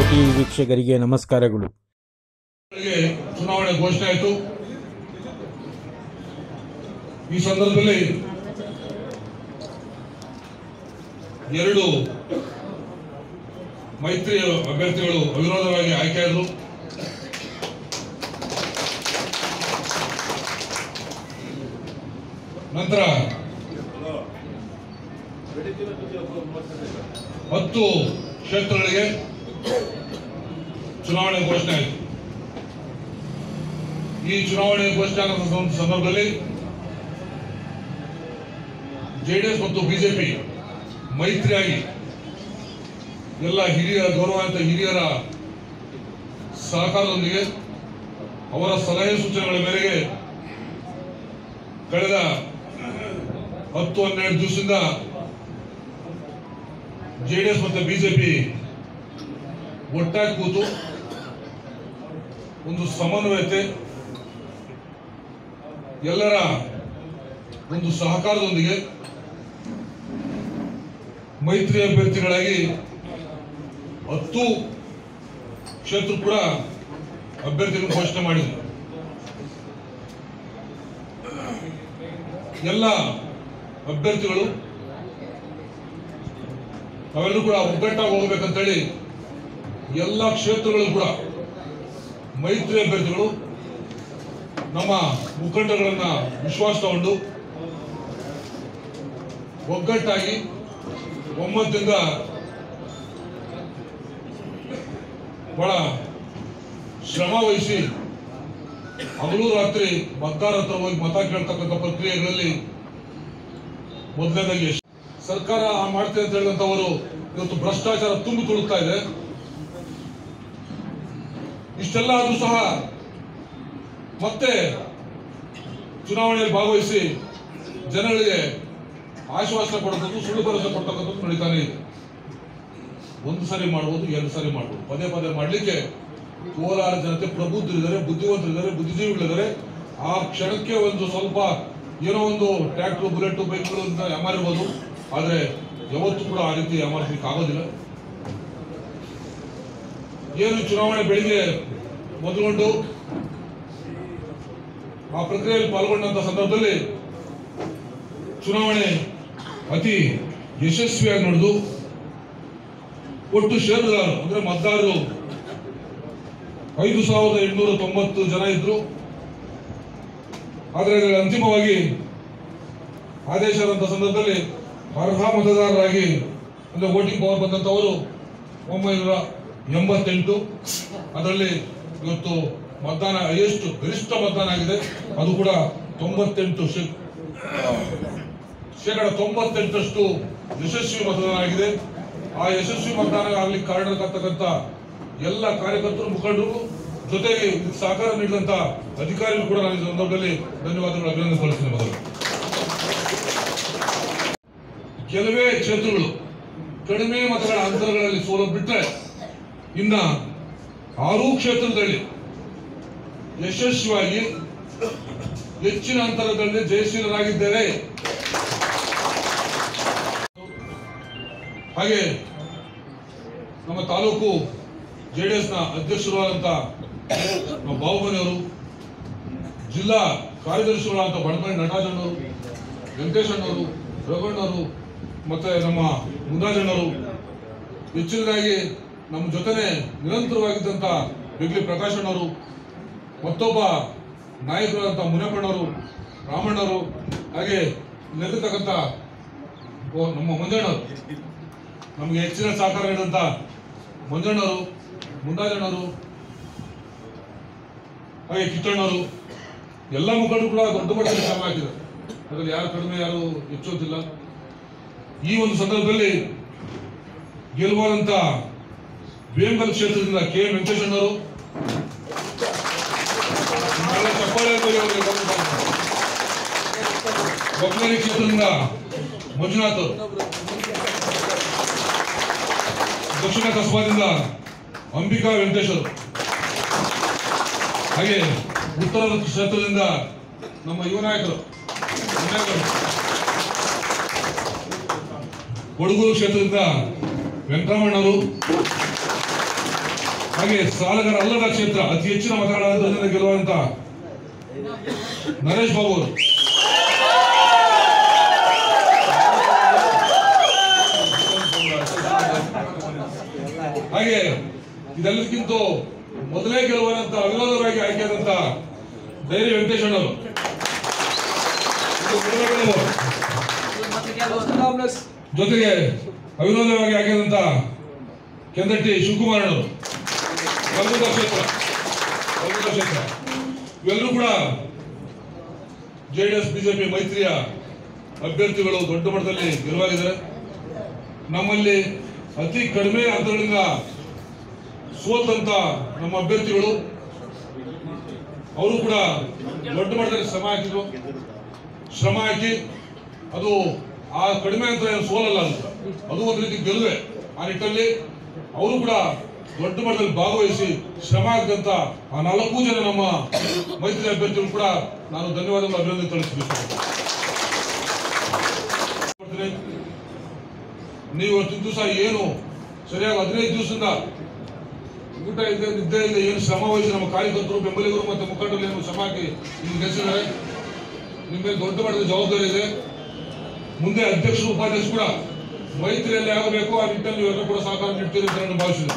TV ವೀಕ್ಷಕರಿಗೆ ನಮಸ್ಕಾರಗಳು. ಚುನಾವಣೆ ಘೋಷಣೆ ಆಯಿತು. ಈ ಸಂದರ್ಭದಲ್ಲಿ ಎರಡು ಮೈತ್ರಿ ಅಭ್ಯರ್ಥಿಗಳು ಅವಿರೋಧವಾಗಿ ಆಯ್ಕೆಯಾದರು. ನಂತರ 10 ಕ್ಷೇತ್ರಗಳಿಗೆ ಚುನಾವಣೆ ಘೋಷಣೆ ಆಯಿತು. ಈ ಚುನಾವಣೆ ಘೋಷಣೆ ಆದ ಸಂದರ್ಭದಲ್ಲಿ ಜೆಡಿಎಸ್ ಮತ್ತು ಬಿಜೆಪಿ ಮೈತ್ರಿಯಾಗಿ ಎಲ್ಲ ಗೌರವಾನ್ವಿತ ಹಿರಿಯರ ಸಹಕಾರದೊಂದಿಗೆ ಅವರ ಸಲಹೆ ಸೂಚನೆಗಳ ಮೇರೆಗೆ ಕಳೆದ 10-12 ದಿವಸದಿಂದ ಜೆಡಿಎಸ್ ಮತ್ತು ಬಿಜೆಪಿ ಒಟ್ಟಾಗಿ ಕೂತು ಒಂದು ಸಮನ್ವಯತೆ, ಎಲ್ಲರ ಒಂದು ಸಹಕಾರದೊಂದಿಗೆ ಮೈತ್ರಿ ಅಭ್ಯರ್ಥಿಗಳಾಗಿ 10 ಕ್ಷೇತ್ರ ಕೂಡ ಅಭ್ಯರ್ಥಿಗಳನ್ನು ಘೋಷಣೆ ಮಾಡಿದರು. ಎಲ್ಲ ಅಭ್ಯರ್ಥಿಗಳು ಅವೆಲ್ಲರೂ ಕೂಡ ಒಗ್ಗಟ್ಟಾಗಿ ಹೋಗಬೇಕಂತೇಳಿ ಎಲ್ಲ ಕ್ಷೇತ್ರಗಳು ಕೂಡ ಮೈತ್ರಿ ಅಭ್ಯರ್ಥಿಗಳು ನಮ್ಮ ಮುಖಂಡಗಳನ್ನ ವಿಶ್ವಾಸ ತಗೊಂಡು ಒಗ್ಗಟ್ಟಾಗಿ ಒಮ್ಮತದಿಂದ ಬಹಳ ಶ್ರಮ ವಹಿಸಿ ಹಗಲು ರಾತ್ರಿ ಮತದಾರರ ಹತ್ರ ಹೋಗಿ ಮತ ಕೇಳ್ತಕ್ಕಂಥ ಪ್ರಕ್ರಿಯೆಗಳಲ್ಲಿ ಮೊದಲನೇದಾಗಿ ಸರ್ಕಾರ ಮಾಡ್ತೇವೆ ಅಂತ ಹೇಳಿದಂಥವರು ಇವತ್ತು ಭ್ರಷ್ಟಾಚಾರ ತುಂಬಿ ತುಳುಕ್ತಾ ಇದೆ. ಇಷ್ಟೆಲ್ಲ ಆದ್ರೂ ಸಹ ಮತ್ತೆ ಚುನಾವಣೆಯಲ್ಲಿ ಭಾಗವಹಿಸಿ ಜನಗಳಿಗೆ ಆಶ್ವಾಸನೆ ಕೊಡೋದು, ಸುಳ್ಳು ಭರವಸೆ ಕೊಡ್ತಕ್ಕಂಥದ್ದು ನಡೀತಾನೆ ಇದೆ. 1 ಸಾರಿ ಮಾಡ್ಬೋದು, 2 ಸಾರಿ ಮಾಡ್ಬೋದು, ಪದೇ ಪದೇ ಮಾಡಲಿಕ್ಕೆ ಕೋಲಾರ ಜನತೆ ಪ್ರಬುದ್ಧರಿದ್ದಾರೆ, ಬುದ್ಧಿವಂತರಿದ್ದಾರೆ, ಬುದ್ಧಿಜೀವಿಗಳಿದ್ದಾರೆ. ಆ ಕ್ಷಣಕ್ಕೆ ಒಂದು ಸ್ವಲ್ಪ ಏನೋ ಒಂದು ಟ್ರ್ಯಾಕ್ಟರ್, ಬುಲೆಟ್, ಬೈಕ್ಗಳು ಅಂತ ಯಾಮಾರಿರ್ಬೋದು, ಆದರೆ ಯಾವತ್ತೂ ಕೂಡ ಆ ರೀತಿ ಯಾಮಾರಿಸಲಿಕ್ಕೆ ಆಗೋದಿಲ್ಲ. ಏನು ಚುನಾವಣೆ ಬೆಳಿಗ್ಗೆ ಮೊದಲುಗೊಂಡು ಆ ಪ್ರಕ್ರಿಯೆಯಲ್ಲಿ ಪಾಲ್ಗೊಂಡಂತ ಸಂದರ್ಭದಲ್ಲಿ ಚುನಾವಣೆ ಅತಿ ಯಶಸ್ವಿಯಾಗಿ ನಡೆದು ಒಟ್ಟು ಷೇರುದಾರರು ಅಂದ್ರೆ ಮತದಾರರು 5890 ಜನ ಇದ್ರು. ಆದರೆ ಅಂತಿಮವಾಗಿ ಆದೇಶದಂತ ಸಂದರ್ಭದಲ್ಲಿ ಅರ್ಹ ಮತದಾರರಾಗಿ ಅಂದ್ರೆ ವೋಟಿಂಗ್ ಪವರ್ ಬಂದಂತವರು 988. ಅದರಲ್ಲಿ ಇವತ್ತು ಮತದಾನ ಹೈಯೆಸ್ಟ್ ಗರಿಷ್ಠ ಮತದಾನ ಆಗಿದೆ. ಅದು ಕೂಡ 98% ಯಶಸ್ವಿ ಮತದಾನ ಆಗಿದೆ. ಆ ಯಶಸ್ವಿ ಮತದಾನ ಆಗ್ಲಿಕ್ಕೆ ಕಾರಣಕ್ಕಂತ ಎಲ್ಲ ಕಾರ್ಯಕರ್ತರು, ಮುಖಂಡರು, ಜೊತೆಗೆ ಸಹಕಾರ ನೀಡಿದಂತ ಅಧಿಕಾರಿಗಳು ಕೂಡ ನಾನು ಈ ಸಂದರ್ಭದಲ್ಲಿ ಧನ್ಯವಾದಗಳು, ಅಭಿನಂದನೆ ಸಲ್ಲಿಸ್ತೇನೆ. ಮೊದಲು ಕೆಲವೇ ಕ್ಷೇತ್ರಗಳು ಕಡಿಮೆ ಮತಗಳ ಅಂತರಗಳಲ್ಲಿ ಸೋಲೋದು ಬಿಟ್ಟರೆ ಇನ್ನ 6 ಕ್ಷೇತ್ರದಲ್ಲಿ ಯಶಸ್ವಿಯಾಗಿ ಹೆಚ್ಚಿನ ಅಂತರದಲ್ಲಿ ಜಯಶೀಲರಾಗಿದ್ದಾರೆ. ಹಾಗೆ ನಮ್ಮ ತಾಲೂಕು ಜೆಡಿಎಸ್ ನ ಅಧ್ಯಕ್ಷರಾದಂತ ಬಾಹುಮನಿಯವರು, ಜಿಲ್ಲಾ ಕಾರ್ಯದರ್ಶಿಗಳಾದಂತ ಬಡಮನಿ ನಟರಾಜಣ್ಣವರು, ವೆಂಕಟೇಶಣ್ಣವರು, ರಘುಣ್ಣವರು, ಮತ್ತೆ ನಮ್ಮ ಮುನ್ನಾಜಣ್ಣವರು, ಹೆಚ್ಚಿನದಾಗಿ ನಮ್ಮ ಜೊತೆನೆ ನಿರಂತರವಾಗಿದ್ದಂತ ಬೆಗ್ಲಿ ಪ್ರಕಾಶಣ್ಣವರು, ಮತ್ತೊಬ್ಬ ನಾಯಕರಾದಂಥ ಮುನೇಪಣ್ಣವರು, ರಾಮಣ್ಣವರು, ಹಾಗೆ ನೆರೆದಿರ್ತಕ್ಕಂಥ ನಮ್ಮ ಮಂಜಣ್ಣವರು, ನಮಗೆ ಹೆಚ್ಚಿನ ಸಹಕಾರ ನೀಡಿದಂಥ ಮಂಜಣ್ಣವರು, ಮುನ್ನಾಜಣ್ಣವರು, ಹಾಗೆ ಕಿಟ್ಟಣ್ಣವರು, ಎಲ್ಲ ಮುಖಂಡರು ಕೂಡ ದೊಡ್ಡ ಮಟ್ಟದಲ್ಲಿ ಶ್ರಮ ಹಾಕಿದ್ದಾರೆ. ಅದರಲ್ಲಿ ಯಾರು ಕಡಿಮೆ, ಯಾರು ಹೆಚ್ಚೋದಿಲ್ಲ. ಈ ಒಂದು ಸಂದರ್ಭದಲ್ಲಿ ಗೆಲುವಾದಂತ ಬೇಂಬಲ್ ಕ್ಷೇತ್ರದಿಂದ ಕೆ ವೆಂಕಟೇಶಣ್ಣವರು, ಚಪ್ಪಾಳೆ ಬೊಕ್ಕೇರಿ ಕ್ಷೇತ್ರದಿಂದ ಮಂಜುನಾಥ್ ಅವರು, ದಕ್ಷಿಣ ಕಸಬಾದಿಂದ ಅಂಬಿಕಾ ವೆಂಕಟೇಶ್ವರು, ಹಾಗೆ ಉತ್ತರ ಕ್ಷೇತ್ರದಿಂದ ನಮ್ಮ ಯುವ ನಾಯಕರು ಕೊಡಗೂರು ಕ್ಷೇತ್ರದಿಂದ ವೆಂಕಟರಮಣ್ಣವರು, ಹಾಗೆ ಸಾಲಗಾರ ಅಲ್ಲದ ಕ್ಷೇತ್ರ ಅತಿ ಹೆಚ್ಚಿನ ಮತಗಳ ಗೆಲ್ಲುವಂತ ನರೇಶ್ ಬಾಬು ಅವರು, ಹಾಗೆ ಇದೆಲ್ಲಕ್ಕಿಂತ ಮೊದಲೇ ಗೆಲ್ಲುವಂತ ಅವಿರೋಧವಾಗಿ ಆಯ್ಕೆಯಾದಂತ ಡೈರಿ ವೆಂಕಟೇಶ್ವರವರು, ಜೊತೆಗೆ ಅವಿರೋಧವಾಗಿ ಆಯ್ಕೆಯಾದಂತ ಕೆಂದಟ್ಟಿ ಶಿವಕುಮಾರಣ್ಣವರು, ಕಲ್ಗುಂದ ಕ್ಷೇತ್ರ, ಇವೆಲ್ಲರೂ ಕೂಡ ಜೆಡಿಎಸ್ ಬಿಜೆಪಿ ಮೈತ್ರಿಯ ಅಭ್ಯರ್ಥಿಗಳು ದೊಡ್ಡ ಮಟ್ಟದಲ್ಲಿ ಗೆಲುವಾಗಿದ್ದಾರೆ. ನಮ್ಮಲ್ಲಿ ಅತಿ ಕಡಿಮೆ ಅಂತರಗಳಿಂದ ಸೋತಂತ ನಮ್ಮ ಅಭ್ಯರ್ಥಿಗಳು ಅವರು ಕೂಡ ದೊಡ್ಡ ಮಟ್ಟದಲ್ಲಿ ಶ್ರಮ ಹಾಕಿ ಅದು ಆ ಕಡಿಮೆ ಅಂತ ಸೋಲಲ್ಲ, ಅದು ಒಂದು ರೀತಿ ಗೆಲುವೆ. ಆ ನಿಟ್ಟಲ್ಲಿ ಅವರು ಕೂಡ ದೊಡ್ಡ ಮಟ್ಟದಲ್ಲಿ ಭಾಗವಹಿಸಿ ಶ್ರಮ ಹಾಕಿದಂತ ಆ 4 ಜನ ನಮ್ಮ ಮೈತ್ರಿ ಅಭ್ಯರ್ಥಿಗಳು ಕೂಡ ನಾನು ಧನ್ಯವಾದಗಳು ಅಭಿನಂದನೆ ತಿಳಿಸಬೇಕು. ನೀವು ಇವತ್ತಿನ ದಿವಸ ಏನು ಸರಿಯಾಗಿ 15 ದಿವಸದಿಂದ ಊಟ ನಿದ್ದೆ ಇಲ್ಲದೆ ಏನು ಶ್ರಮ ವಹಿಸಿ ನಮ್ಮ ಕಾರ್ಯಕರ್ತರು, ಬೆಂಬಲಿಗರು ಮತ್ತು ಮುಖಂಡರು ಏನು ಶ್ರಮ ಹಾಕಿ ನಿಮ್ಗೆ ಗೆಲ್ಲಿಸಿದ್ದಾರೆ. ನಿಮ್ಮ ಮೇಲೆ ದೊಡ್ಡ ಮಟ್ಟದ ಜವಾಬ್ದಾರಿ ಇದೆ. ಮುಂದೆ ಅಧ್ಯಕ್ಷರು ಉಪಾಧ್ಯಕ್ಷರು ಕೂಡ ಮೈತ್ರಿಯಲ್ಲಿ ಆಗಬೇಕು. ಆ ನಿಟ್ಟಿನಲ್ಲಿ ಇವೆಲ್ಲರೂ ಕೂಡ ಸಹಕಾರ ನೀಡ್ತೀರಿ ಅಂತ ನಾನು ಭಾವಿಸಿದೆ.